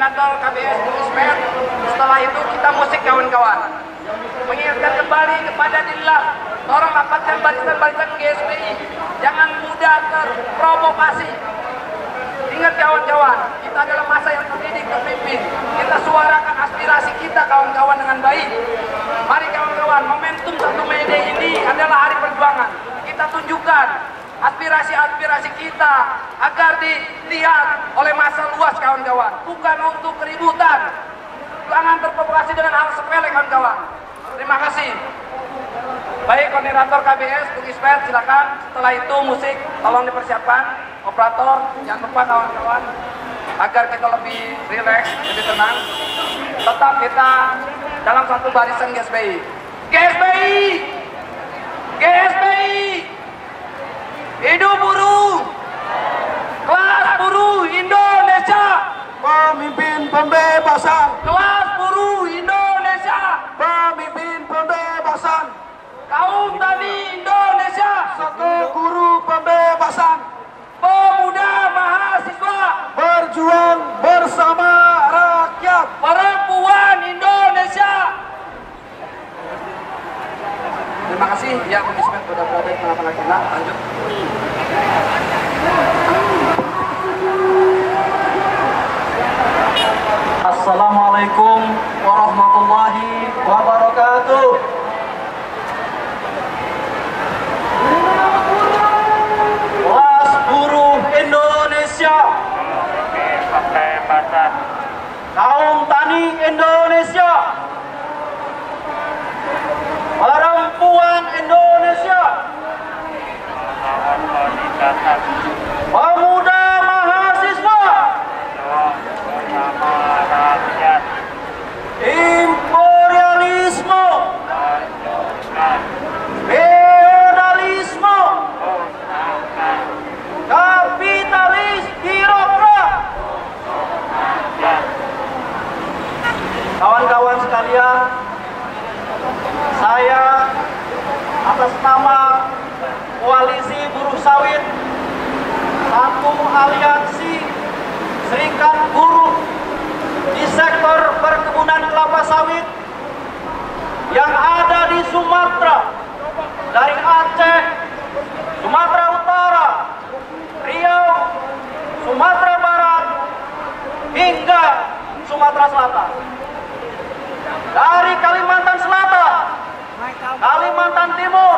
koordinator KBS Ismet. Setelah itu kita musik kawan-kawan. Mengingatkan kembali kepada Dillah, tolong rapatkan barisan-barisan GSBI. Jangan mudah terprovokasi. Ingat kawan-kawan, kita adalah masa yang terdidik terpimpin. Kita suarakan aspirasi kita kawan-kawan dengan baik. Mari kawan-kawan, momentum 1 Mei ini adalah hari perjuangan. Kita tunjukkan aspirasi-aspirasi kita agar dilihat oleh massa luas kawan-kawan. Bukan untuk keributan. Jangan terprovokasi dengan hal sepele kawan-kawan. Terima kasih. Baik, koordinator KBS, Bung Ismet, silakan. Setelah itu musik tolong dipersiapkan. Operator, jangan lupa kawan-kawan, agar kita lebih rileks, lebih tenang. Tetap kita dalam satu barisan GSBI. GSBI! GSBI! Hidup buruh! Kelas buruh Indonesia! Pemimpin pembebasan! Kelas buruh Indonesia! Pemimpin pembebasan! Kaum tani Indonesia! Satu guru pembebasan! Pemuda mahasiswa! Berjuang bersama rakyat! Perempuan Indonesia! Terima kasih ya Bung Ismet sudah berada di tengah-tengah kita. Lanjut. Assalamualaikum warahmatullahi wabarakatuh. Kelas buruh Indonesia, kaum tani Indonesia, perempuan Indonesia, pemuda mahasiswa, imperialisme, feodalisme, kapitalis birokrat. Kawan-kawan sekalian, saya atas nama Koalisi Buruh Sawit, satu aliansi serikat buruh di sektor perkebunan kelapa sawit yang ada di Sumatera, dari Aceh, Sumatera Utara, Riau, Sumatera Barat, hingga Sumatera Selatan. Dari Kalimantan Selatan, Kalimantan Timur,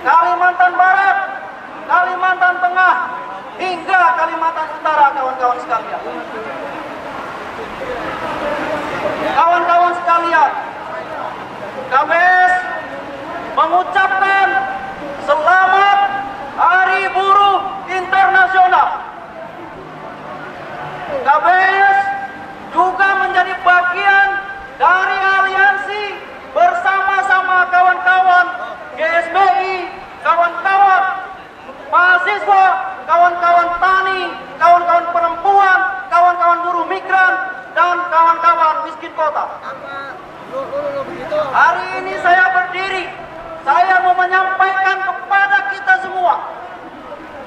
Kalimantan Barat, Kalimantan Tengah, hingga Kalimantan Utara, kawan-kawan sekalian. Kawan-kawan sekalian, KBS mengucapkan selamat Hari Buruh Internasional. KBS juga menjadi bagian dari aliansi bersama-sama kawan-kawan GSBI, kawan-kawan mahasiswa, kawan-kawan tani, kawan-kawan perempuan, kawan-kawan buruh migran, dan kawan-kawan miskin kota. Hari ini saya berdiri, saya mau menyampaikan kepada kita semua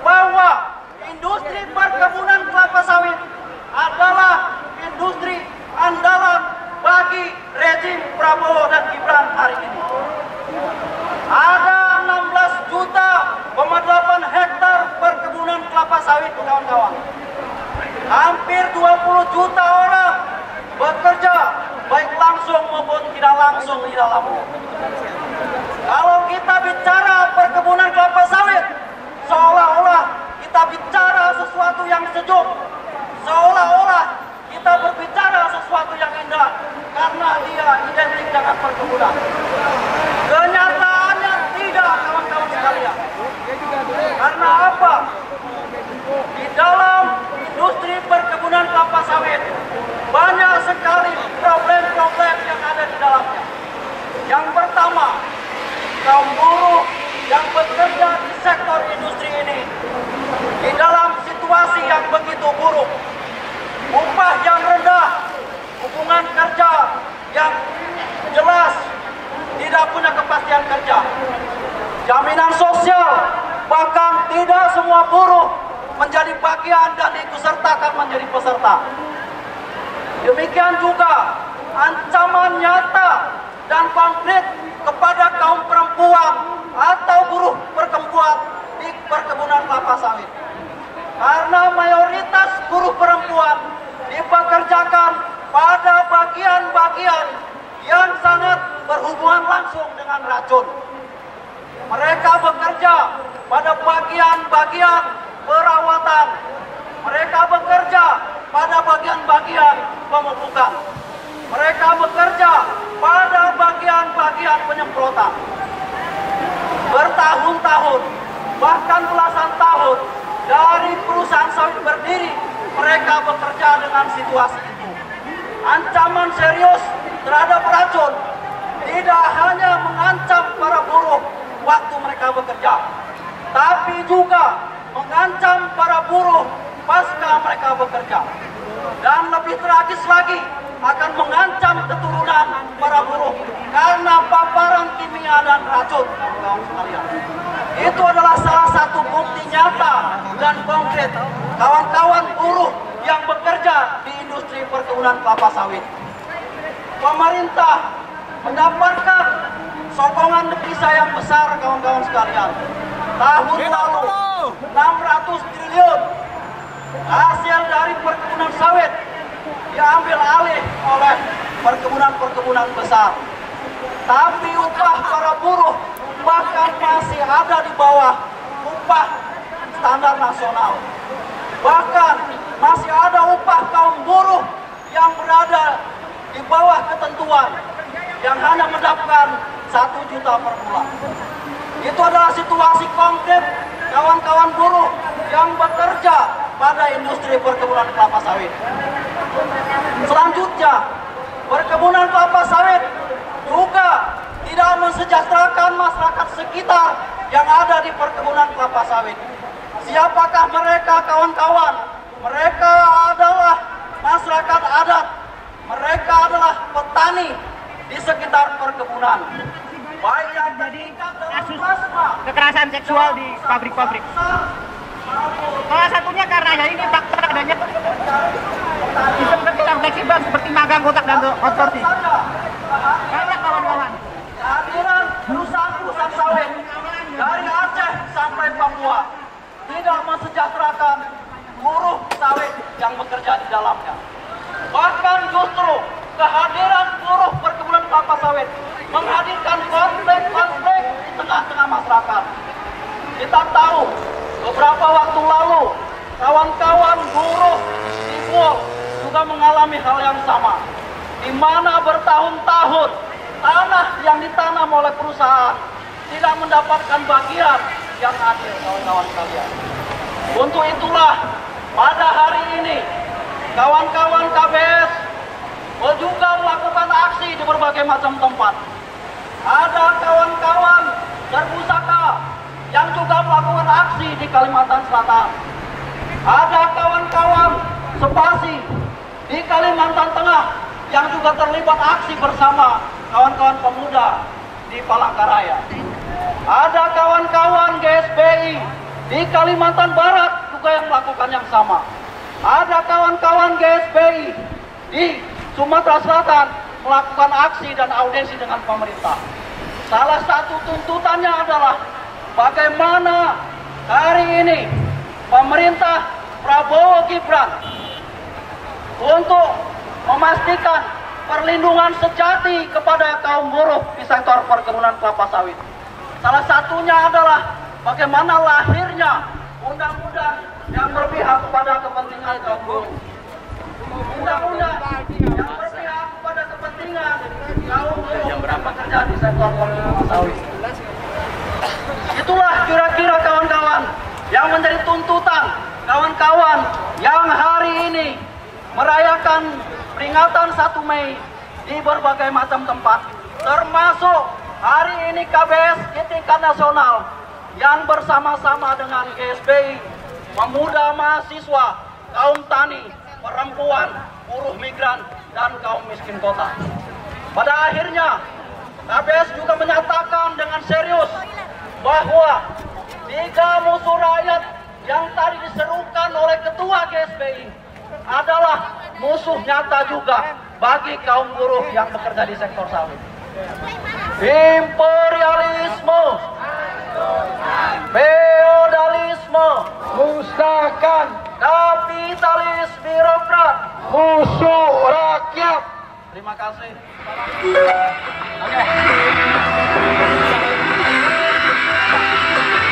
bahwa industri perkebunan kelapa sawit adalah industri andalan bagi rejim Prabowo dan Gibran hari ini. Ada 16,8 hektar perkebunan kelapa sawit, kawan-kawan. Hampir 20 juta orang bekerja, baik langsung maupun tidak langsung di dalamnya. Kalau kita bicara perkebunan kelapa sawit, seolah-olah kita bicara sesuatu yang sejuk, seolah-olah kita berbicara sesuatu yang indah, karena dia identik dengan perkebunan. Kenyataannya tidak, kawan-kawan sekalian. Karena apa? Di dalam industri perkebunan kelapa sawit banyak sekali problem-problem yang ada di dalamnya. Yang pertama, kaum buruh yang bekerja di sektor industri ini di dalam situasi yang begitu buruk, upah yang rendah, hubungan kerja yang jelas, tidak punya kepastian kerja, jaminan sosial, bahkan tidak semua buruh menjadi bagian dan diikutsertakan menjadi peserta. Demikian juga ancaman nyata dan konkret kepada kaum perempuan atau buruh di perkebunan kelapa sawit. Karena mayoritas buruh perempuan dipekerjakan pada bagian-bagian yang sangat berhubungan langsung dengan racun. Mereka bekerja pada bagian-bagian perawatan. Mereka bekerja pada bagian-bagian pemupukan. Mereka bekerja pada bagian-bagian penyemprotan. Bertahun-tahun, bahkan belasan tahun dari perusahaan sawit berdiri, mereka bekerja dengan situasi itu. Ancaman serius terhadap racun tidak hanya mengancam para buruh waktu mereka bekerja, tapi juga mengancam para buruh pasca mereka bekerja. Dan lebih tragis lagi, akan mengancam keturunan para buruh karena paparan kimia dan racun, kawan-kawan sekalian. Itu adalah salah satu bukti nyata dan konkret kawan-kawan buruh yang bekerja di industri perkebunan kelapa sawit. Pemerintah mendapatkan sokongan devisa yang besar, kawan-kawan sekalian. Tahun lalu 600 triliun hasil dari perkebunan sawit diambil alih oleh perkebunan-perkebunan besar. Tapi upah para buruh bahkan masih ada di bawah upah standar nasional. Bahkan masih ada upah kaum buruh yang berada di bawah ketentuan, yang hanya mendapatkan 1 juta per bulan. Itu adalah situasi konkret kawan-kawan buruh yang bekerja pada industri perkebunan kelapa sawit. Selanjutnya, perkebunan kelapa sawit juga tidak mensejahterakan masyarakat sekitar yang ada di perkebunan kelapa sawit. Siapakah mereka, kawan-kawan? Mereka adalah masyarakat adat. Mereka adalah petani di sekitar perkebunan. Baik yang kasus kekerasan seksual di pabrik-pabrik. Salah satunya karena ya ini faktor adanya sistem kerja fleksibel seperti magang, kontrak dan outsourcing. Banyak kawan-kawan. Kehadiran perusahaan-perusahaan sawit dari Aceh sampai Papua tidak mensejahterakan buruh sawit yang bekerja di dalamnya. Bahkan justru kehadiran buruh perkebunan kelapa sawit menghadirkan konflik-konflik di tengah-tengah masyarakat. Kita tahu beberapa waktu lalu kawan-kawan buruh di Buol juga mengalami hal yang sama, di mana bertahun-tahun tanah yang ditanam oleh perusahaan tidak mendapatkan bagian yang adil, kawan-kawan sekalian. Untuk itulah pada hari ini kawan-kawan KBS juga melakukan aksi di berbagai macam tempat. Ada kawan-kawan Terpusaka yang juga melakukan aksi di Kalimantan Selatan. Ada kawan-kawan Spasi di Kalimantan Tengah yang juga terlibat aksi bersama kawan-kawan pemuda di Palangkaraya. Ada kawan-kawan GSBI di Kalimantan Barat juga yang melakukan yang sama. Ada kawan-kawan GSBI di Sumatera Selatan melakukan aksi dan audiensi dengan pemerintah. Salah satu tuntutannya adalah bagaimana hari ini pemerintah Prabowo Gibran untuk memastikan perlindungan sejati kepada kaum buruh di sektor perkebunan kelapa sawit. Salah satunya adalah bagaimana lahirnya undang-undang yang berpihak kepada kepentingan kaum buruh. Undang-undang yang berpihak kepada kepentingan kaum buruh yang bekerja di sektor perkebunan sawit. Itulah kira-kira kawan-kawan yang menjadi tuntutan kawan-kawan yang hari ini merayakan peringatan 1 Mei di berbagai macam tempat, termasuk hari ini KBS di tingkat nasional yang bersama-sama dengan GSBI, pemuda mahasiswa, kaum tani, perempuan, buruh migran, dan kaum miskin kota. Pada akhirnya, KBS juga menyatakan dengan serius bahwa 3 musuh rakyat yang tadi diserukan oleh Ketua GSBI adalah musuh nyata juga bagi kaum buruh yang bekerja di sektor sawit. Imperialisme, feodalisme, Musnahkan kapitalis birokrat, musuh rakyat. terima kasih.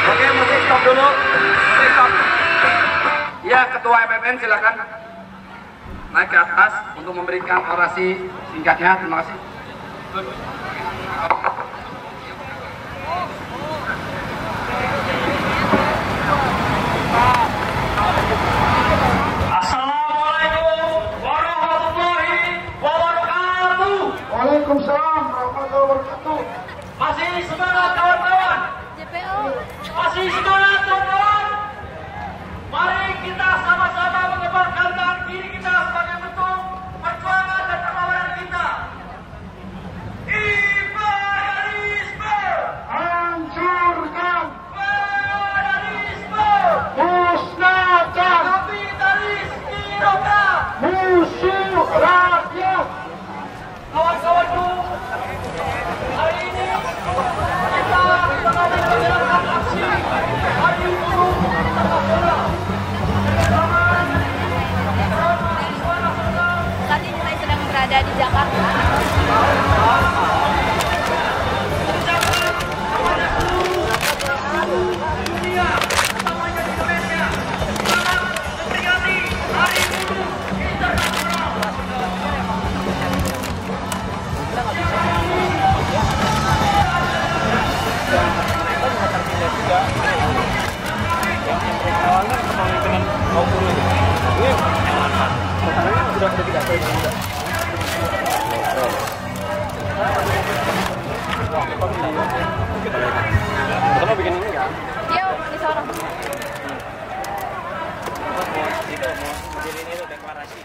Oke, musik stop dulu. Musik stop. Ya, Ketua FFN silakan naik ke atas untuk memberikan orasi singkatnya. Terima kasih. Assalamualaikum warahmatullahi wabarakatuh. Waalaikumsalam warahmatullahi wabarakatuh. Masih semangat kawan-kawan? Masih semangat kawan-kawan? Mari kita sama-sama mengebarkan tangan kiri kita sebagai bentuk perjuangan dan perlawanan kita. Imperialisme, Hancurkan, feodalisme, musnahkan, kapitalis birokrat. musuh rakyat. Kawan-kawanku, hari ini kita menjalankan aksi Hari Buruh Internasional. Saat ini saya sedang berada di Jakarta. Dunia, utamanya di Indonesia, selamat memperingati Hari Buruh Internasional. Dia di sana. Itu mau jadi ini tuh deklarasi.